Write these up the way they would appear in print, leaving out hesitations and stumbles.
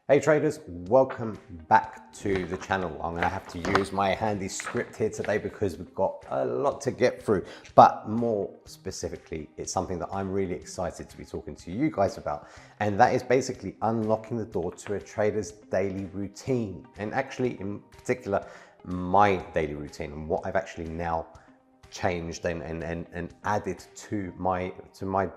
Hey traders, welcome back to the channel. I'm going to have to use my handy script here today because we've got a lot to get through, but more specifically, it's something that I'm really excited to be talking to you guys about, and that is basically unlocking the door to a trader's daily routine, and actually in particular, my daily routine and what I've actually now changed and added to my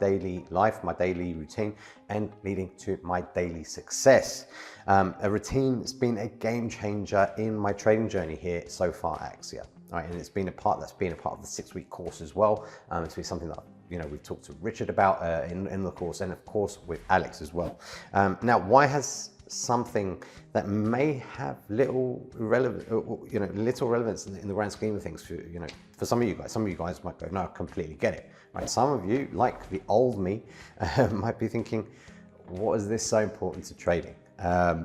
daily life, my daily routine, and leading to my daily success. A routine that's been a game changer in my trading journey here so far at Axia. All right, and it's been a part of the 6-week course as well. It's been something that we've talked to Richard about in the course, and of course with Alex as well. Now, why has something that may have little relevance in the grand scheme of things for some of you guys might go, no, I completely get it, right? Some of you, like the old me, might be thinking, what is this so important to trading?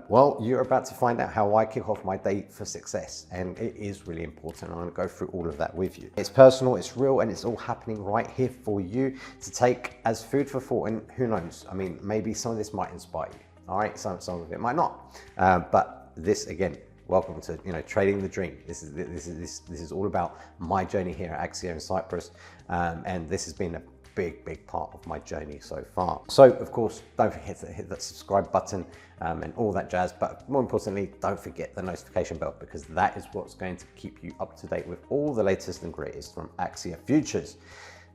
Well, you're about to find out how I kick off my day for success, and it is really important. I'm going to go through all of that with you. It's personal, it's real, and it's all happening right here for you to take as food for thought. And who knows? I mean, maybe some of this might inspire you. All right, some of it might not, but this again, welcome to trading the dream. This is all about my journey here at Axia in Cyprus, and this has been a big part of my journey so far. So of course, don't forget to hit that subscribe button and all that jazz, but more importantly, don't forget the notification bell, because that is what's going to keep you up to date with all the latest and greatest from Axia Futures.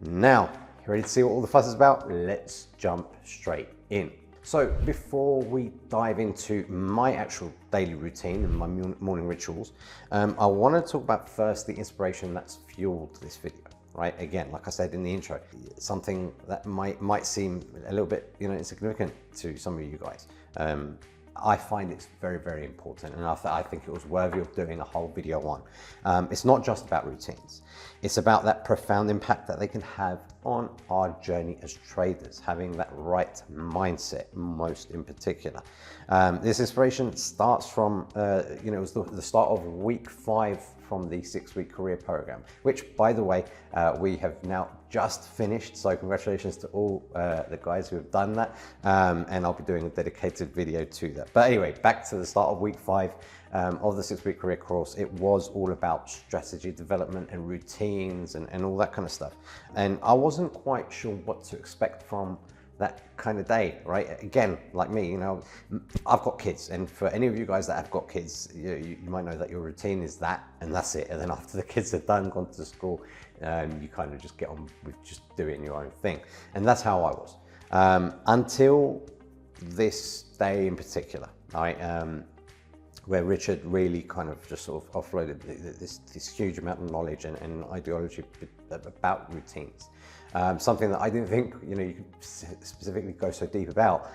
Now, you ready to see what all the fuss is about? Let's jump straight in. So before we dive into my actual daily routine and my morning rituals, I want to talk about first the inspiration that's fueled this video, right? Again, like I said in the intro, something that might seem a little bit insignificant to some of you guys. I find it's very important, and I think it was worthy of doing a whole video on. It's not just about routines. It's about that profound impact that they can have on our journey as traders, having that right mindset, most in particular. This inspiration starts from, it was the start of week 5 from the 6-week career program, which, by the way, we have now just finished. So congratulations to all the guys who have done that. And I'll be doing a dedicated video to that. But anyway, back to the start of week 5 of the 6-week career course. It was all about strategy development and routines and all that kind of stuff. And I wasn't quite sure what to expect from that kind of day, right? Again, like me, I've got kids, and for any of you guys that have got kids, you might know that your routine is that, and that's it. And then after the kids are done, gone to school, you kind of just get on with just doing your own thing. And that's how I was, until this day in particular, right? Where Richard really kind of just sort of offloaded this huge amount of knowledge and ideology about routines. Something that I didn't think you could specifically go so deep about.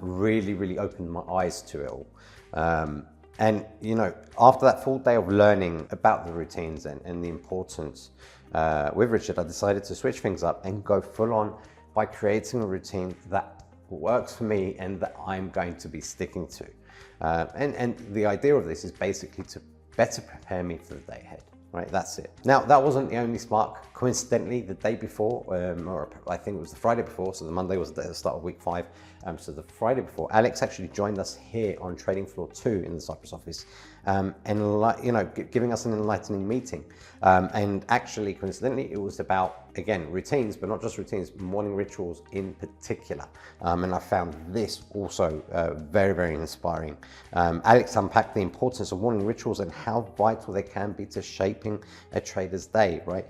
Really opened my eyes to it all. And after that full day of learning about the routines and the importance with Richard, I decided to switch things up and go full on by creating a routine that works for me and that I'm going to be sticking to. And the idea of this is basically to better prepare me for the day ahead. Right, that's it. Now, that wasn't the only spark. Coincidentally, the day before, or I think it was the Friday before, so the Monday was the start of week 5. So the Friday before, Alex actually joined us here on Trading Floor 2 in the Cyprus office, and giving us an enlightening meeting. And actually, coincidentally, it was about, again, routines, but not just routines, morning rituals in particular. And I found this also very inspiring. Alex unpacked the importance of morning rituals and how vital they can be to shaping a trader's day, right?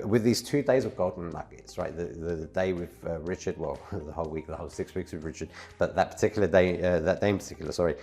With these 2 days of golden nuggets, right? The day with Richard, well, the whole week, the whole 6 weeks with Richard, but that particular day, that day in particular, sorry,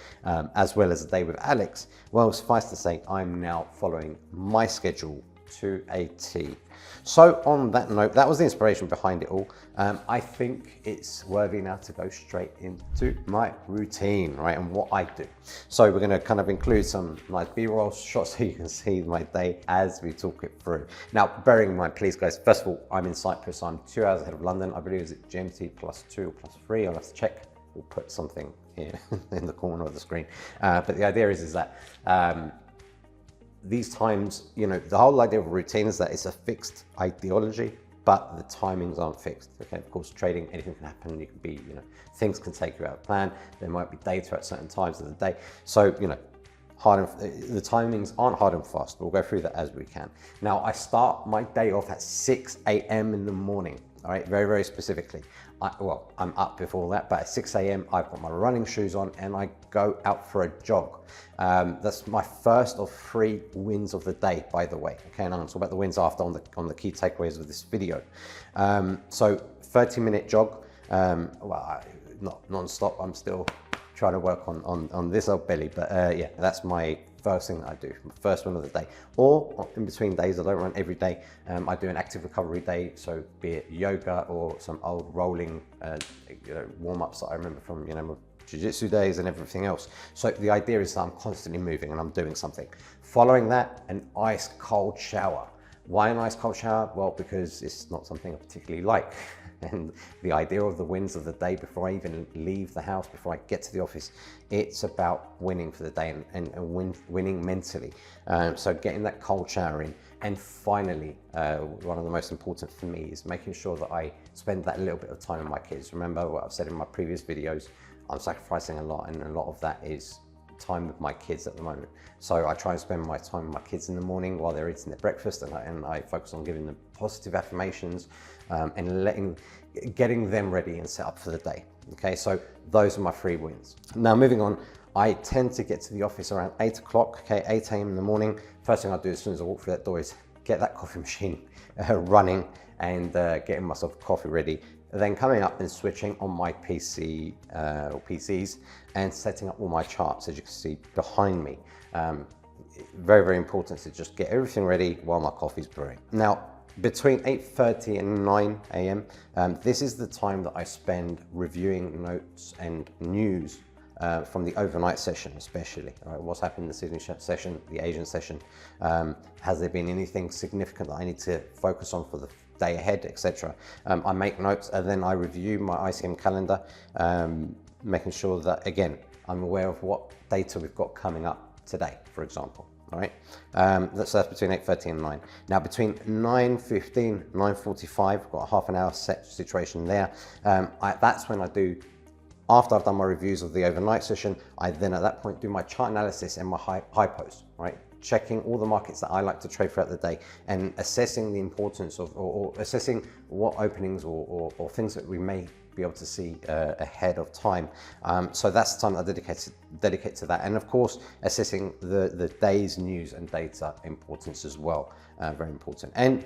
as well as the day with Alex. Well, suffice to say, I'm now following my schedule to a T. So on that note, that was the inspiration behind it all. I think it's worthy now to go straight into my routine, right, and what I do. So we're going to kind of include some nice B-roll shots so you can see my day as we talk it through. Now, bearing in mind, please guys, first of all, I'm in Cyprus. I'm 2 hours ahead of London. I believe it's GMT +2 or +3. I'll have to check. We'll put something here in the corner of the screen. But the idea is that these times, the whole idea of a routine is that it's a fixed ideology, but the timings aren't fixed. Okay, of course, trading, anything can happen. You can be, things can take you out of plan. There might be data at certain times of the day. So, the timings aren't hard and fast. We'll go through that as we can. Now, I start my day off at 6 a.m. in the morning. All right, very, very specifically. I'm up before that, but at 6 a.m. I've got my running shoes on and I go out for a jog. That's my first of 3 wins of the day, by the way. Okay, and I'm gonna talk about the wins after on the key takeaways of this video. So 30-minute jog, not non-stop. I'm still trying to work on this old belly, but yeah, that's my first thing that I do, first one of the day. Or in between days, I don't run every day. I do an active recovery day, so be it yoga or some old rolling warm-ups that I remember from my jiu-jitsu days and everything else. So the idea is that I'm constantly moving and I'm doing something. Following that, an ice cold shower. Why an ice cold shower? Well, because it's not something I particularly like. And the idea of the wins of the day before I even leave the house, before I get to the office, it's about winning for the day and winning mentally. So getting that cold shower in. And finally, one of the most important for me is making sure that I spend that little bit of time with my kids. Remember what I've said in my previous videos, I'm sacrificing a lot, and a lot of that is time with my kids at the moment. So I try and spend my time with my kids in the morning while they're eating their breakfast, and I focus on giving them positive affirmations and getting them ready and set up for the day. Okay, so those are my 3 wins. Now moving on, I tend to get to the office around 8 o'clock, okay, 8 a.m. in the morning. First thing I do as soon as I walk through that door is get that coffee machine running and getting myself coffee ready. Then coming up and switching on my PC or PCs and setting up all my charts, as you can see behind me. Very, very important to just get everything ready while my coffee's brewing. Now, between 8:30 and 9 a.m., this is the time that I spend reviewing notes and news from the overnight session, especially. All right, what's happened in the Sydney session, the Asian session? Has there been anything significant that I need to focus on for the day ahead, etc. I make notes and then I review my ICM calendar, making sure that, again, I'm aware of what data we've got coming up today, for example. All right, so that's between 8:30 and 9. Now between 9:15, 9:45, I've got a half an hour set situation there. That's when I do, after I've done my reviews of the overnight session, I then at that point do my chart analysis and my hypos, right? Checking all the markets that I like to trade throughout the day and assessing the importance of, or assessing what openings or things that we may be able to see ahead of time. So that's the time I dedicate to that. And of course, assessing the day's news and data importance as well, very important. And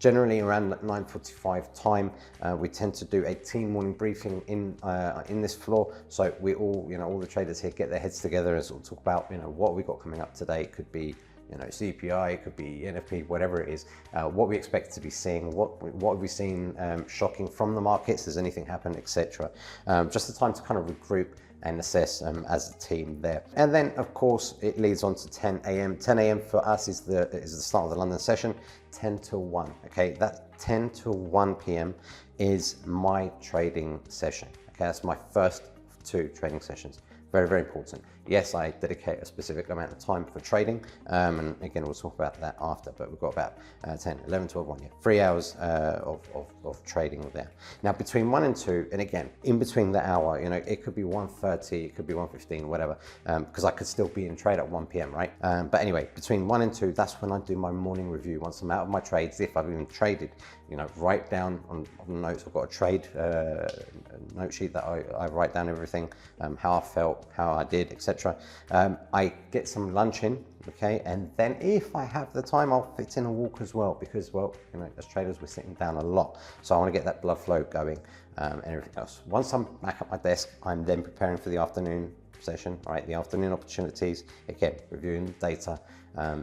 generally around 9:45 time, we tend to do a team morning briefing in this floor. So we all, all the traders here get their heads together and sort of talk about, what we got coming up today. It could be, CPI, it could be NFP, whatever it is, what we expect to be seeing, what have we seen shocking from the markets, has anything happened, etc. Just the time to kind of regroup and assess as a team there. And then of course it leads on to 10 a.m. 10 a.m. for us is the start of the London session, 10 to 1. Okay, that 10 to 1 p.m. is my trading session. Okay, that's my first 2 trading sessions. Very, very important. Yes, I dedicate a specific amount of time for trading, and again, we'll talk about that after, but we've got about 10, 11, 12, 1 year, 3 hours of trading there. Now, between 1 and 2, and again, in between the hour, it could be 1:30, it could be 1:15, whatever, because I could still be in trade at 1 p.m., right? But anyway, between 1 and 2, that's when I do my morning review. Once I'm out of my trades, if I've even traded, write down on notes. I've got a trade note sheet that I write down everything, how I felt, how I did, etc. I get some lunch in, okay, and then if I have the time, I'll fit in a walk as well, because, well, as traders, we're sitting down a lot, so I want to get that blood flow going and everything else. Once I'm back at my desk, I'm then preparing for the afternoon session, all right, the afternoon opportunities, again, reviewing the data,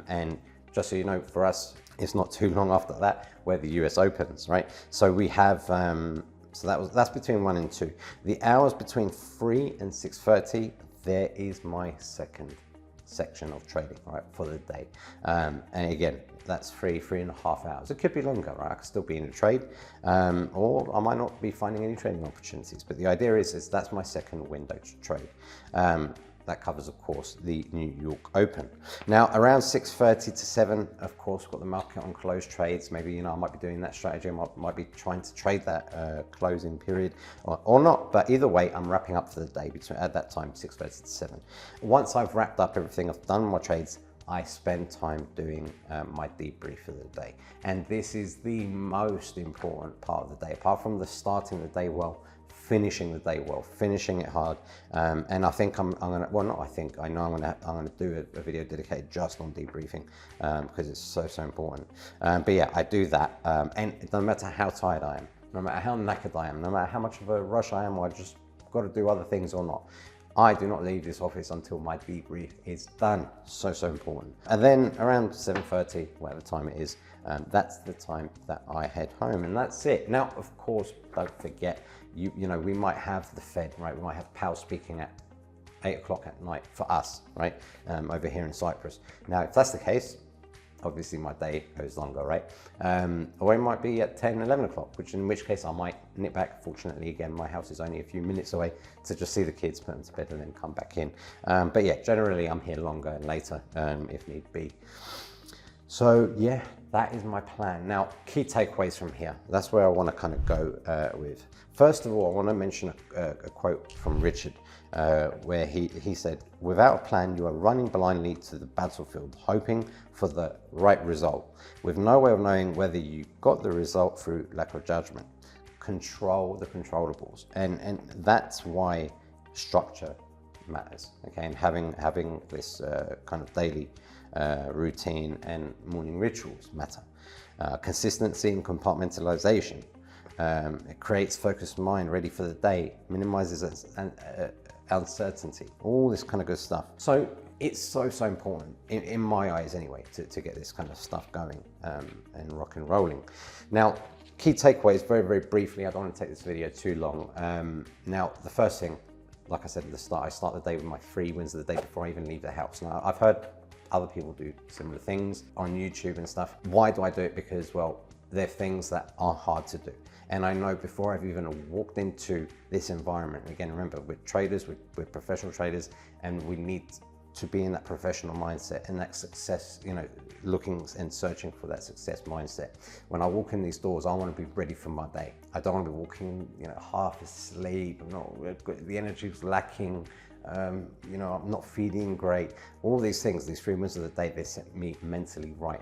and just so you know, for us, it's not too long after that where the US opens, right? So we have, so that's between 1 and 2. The hours between 3 and 6:30, there is my second section of trading, right, for the day. And again, that's 3.5 hours. It could be longer, right? I could still be in a trade, or I might not be finding any trading opportunities. But the idea is that's my second window to trade. that covers, of course, the New York Open. Now, around 6:30 to 7, of course, we've got the market on closed trades. Maybe, you know, I might be doing that strategy. I might be trying to trade that closing period or not. But either way, I'm wrapping up for the day between, at that time, 6:30 to 7. Once I've wrapped up everything, I've done my trades, I spend time doing my debrief for the day. And this is the most important part of the day, apart from the starting the day well, finishing the day well, finishing it hard. And I think I'm gonna, well, not I think, I know I'm gonna do a video dedicated just on debriefing because it's so important. But yeah, I do that. And no matter how tired I am, no matter how knackered I am, no matter how much of a rush I am, or I just got to do other things or not, I do not leave this office until my debrief is done. So important. And then around 7:30, whatever time it is, that's the time that I head home, and that's it. Now, of course, don't forget, you know, we might have the Fed, right? We might have Powell speaking at 8 o'clock at night for us, right? Over here in Cyprus. Now, if that's the case, obviously my day goes longer, right? Or it might be at 10, 11 o'clock, in which case I might nip back. Fortunately, again, my house is only a few minutes away to just see the kids, put them to bed and then come back in. But yeah, generally I'm here longer and later if need be. So yeah, that is my plan. Now, key takeaways from here. That's where I want to kind of go with. First of all, I want to mention a quote from Richard, where he said, "Without a plan, you are running blindly to the battlefield, hoping for the right result, with no way of knowing whether you got the result through lack of judgment. Control the controllables." And that's why structure matters, okay? And having this kind of daily routine and morning rituals matter. Consistency and compartmentalization. It creates focused mind, ready for the day, minimizes uncertainty, all this kind of good stuff. So it's so important, in my eyes anyway, to get this kind of stuff going and rock and rolling. Now, key takeaways, very briefly, I don't want to take this video too long. Now, the first thing, like I said at the start, I start the day with my 3 wins of the day before I even leave the house. Now, I've heard other people do similar things on YouTube and stuff. Why do I do it? Because, well, they're things that are hard to do. And I know before I've even walked into this environment, again, remember, we're traders, we're professional traders, and we need to be in that professional mindset and that success, you know, looking and searching for that success mindset. When I walk in these doors, I want to be ready for my day. I don't want to be walking, you know, half asleep, the energy's lacking, you know, I'm not feeling great. All these things, these 3 wins of the day, they set me mentally right,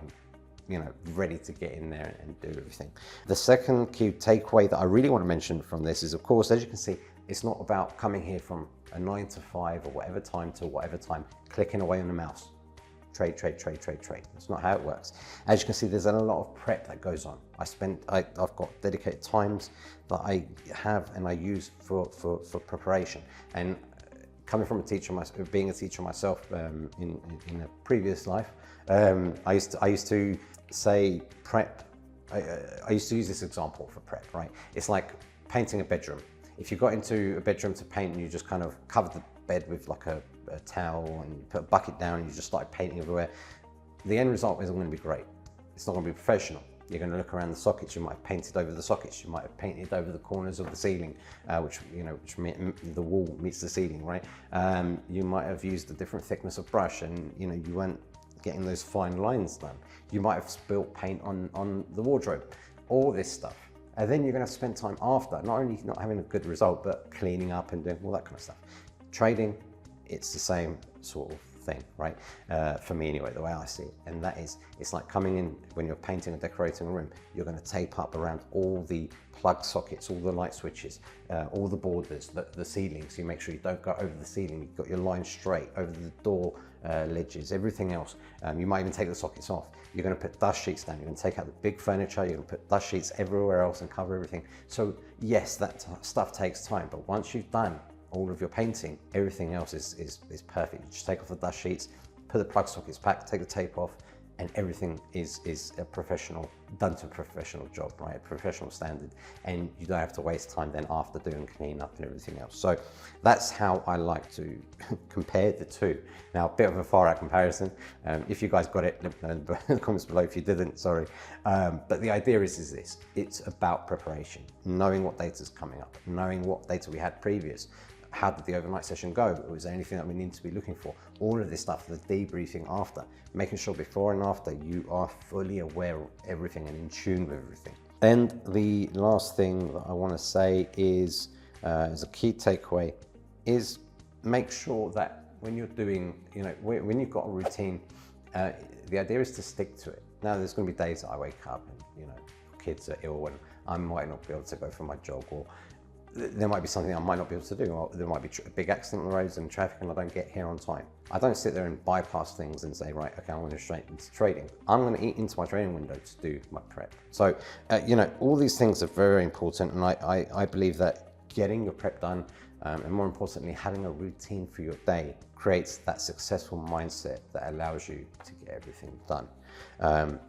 you know, ready to get in there and do everything. The second key takeaway that I really want to mention from this is, of course, as you can see, it's not about coming here from a 9 to 5 or whatever time to whatever time, clicking away on the mouse. Trade. That's not how it works. As you can see, there's a lot of prep that goes on. I've got dedicated times that I have and I use for preparation. And coming from a teacher, being a teacher myself in a previous life, I used to say prep. I used to use this example for prep, right? It's like painting a bedroom. If you got into a bedroom to paint and you just kind of covered the bed with like a towel and you put a bucket down and you just started painting everywhere, the end result isn't going to be great. It's not going to be professional. You're going to look around the sockets. You might have painted over the sockets. You might have painted over the corners of the ceiling, which the wall meets the ceiling, right? You might have used a different thickness of brush, and you know you weren't getting those fine lines done. You might have spilt paint on the wardrobe. All this stuff. And then you're going to spend time after, not only not having a good result, but cleaning up and doing all that kind of stuff. Trading, it's the same sort of thing, right? For me anyway, the way I see it. And that is, it's like coming in when you're painting or decorating a room, you're going to tape up around all the plug sockets, all the light switches, all the borders, the ceiling, so you make sure you don't go over the ceiling, you've got your line straight, over the door ledges, everything else. You might even take the sockets off. You're going to put dust sheets down, you're going to take out the big furniture, you're going to put dust sheets everywhere else and cover everything. So yes, that stuff takes time, but once you've done all of your painting, everything else is perfect. You just take off the dust sheets, put the plug sockets back, take the tape off, and everything is a professional, done to a professional job, right? A professional standard. And you don't have to waste time then after doing clean up and everything else. So that's how I like to compare the two. Now, a bit of a far out comparison. If you guys got it, let me know in the comments below. If you didn't, sorry. But the idea is this, it's about preparation, knowing what data's coming up, knowing what data we had previous. how did the overnight session go? Was there anything that we need to be looking for? All of this stuff, the debriefing after, making sure before and after you are fully aware of everything and in tune with everything. And the last thing that I want to say is, as a key takeaway, is make sure that when you're doing, when you've got a routine, the idea is to stick to it. Now, there's going to be days that I wake up and, kids are ill and I might not be able to go for my jog, or there might be something I might not be able to do, or there might be a big accident on the roads and traffic and I don't get here on time. I don't sit there and bypass things and say, right, okay, I'm going to straight into trading. I'm going to eat into my trading window to do my prep. So, all these things are very important, and I believe that getting your prep done, and more importantly, having a routine for your day creates that successful mindset that allows you to get everything done,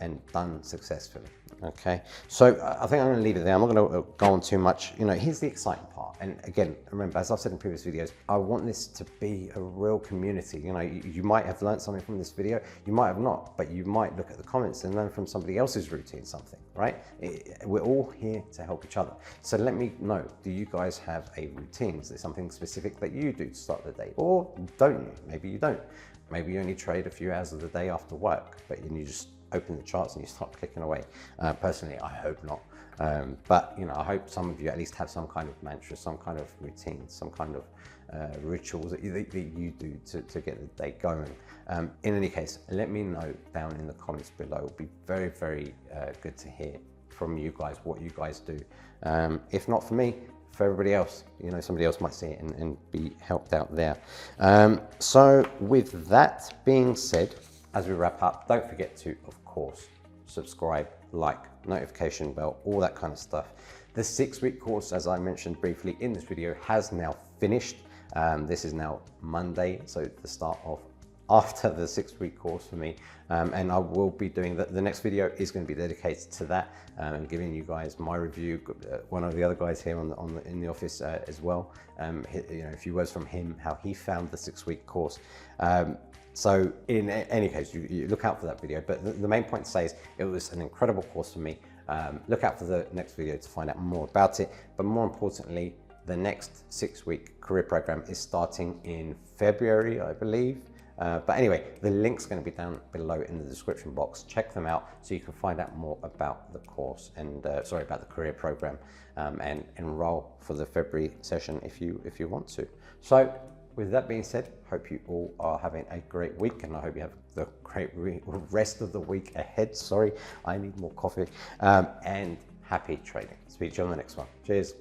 and done successfully. Okay, so I think I'm going to leave it there. I'm not going to go on too much. Here's the exciting part. And again, remember, as I've said in previous videos, I want this to be a real community. You might have learned something from this video, you might have not, but you might look at the comments and learn from somebody else's routine something, right? We're all here to help each other. So let me know, do you guys have a routine? Is there something specific that you do to start the day? Or don't you? Maybe you don't. Maybe you only trade a few hours of the day after work, but you just open the charts and you start clicking away. Personally, I hope not. But I hope some of you at least have some kind of mantra, some kind of routine, some kind of rituals that you do to get the day going. In any case, let me know down in the comments below. It'll be very, very good to hear from you guys what you guys do. If not for me, for everybody else, somebody else might see it and be helped out there. So with that being said, as we wrap up, don't forget to, of course, subscribe, like, notification bell, all that kind of stuff. The 6-week course, as I mentioned briefly in this video, has now finished. This is now Monday, so the start of after the 6-week course for me, and I will be doing the next video is going to be dedicated to that, and giving you guys my review. One of the other guys here in the office as well, a few words from him, how he found the 6-week course. So in any case, you look out for that video. But the main point to say is it was an incredible course for me. Look out for the next video to find out more about it. But more importantly, the next 6-week career program is starting in February, I believe. But anyway, the link's going to be down below in the description box. Check them out so you can find out more about the course and about the career program, and enroll for the February session if you want to. So with that being said, hope you all are having a great week, and I hope you have the great rest of the week ahead. Sorry, I need more coffee, and happy trading. Speak to you on the next one. Cheers.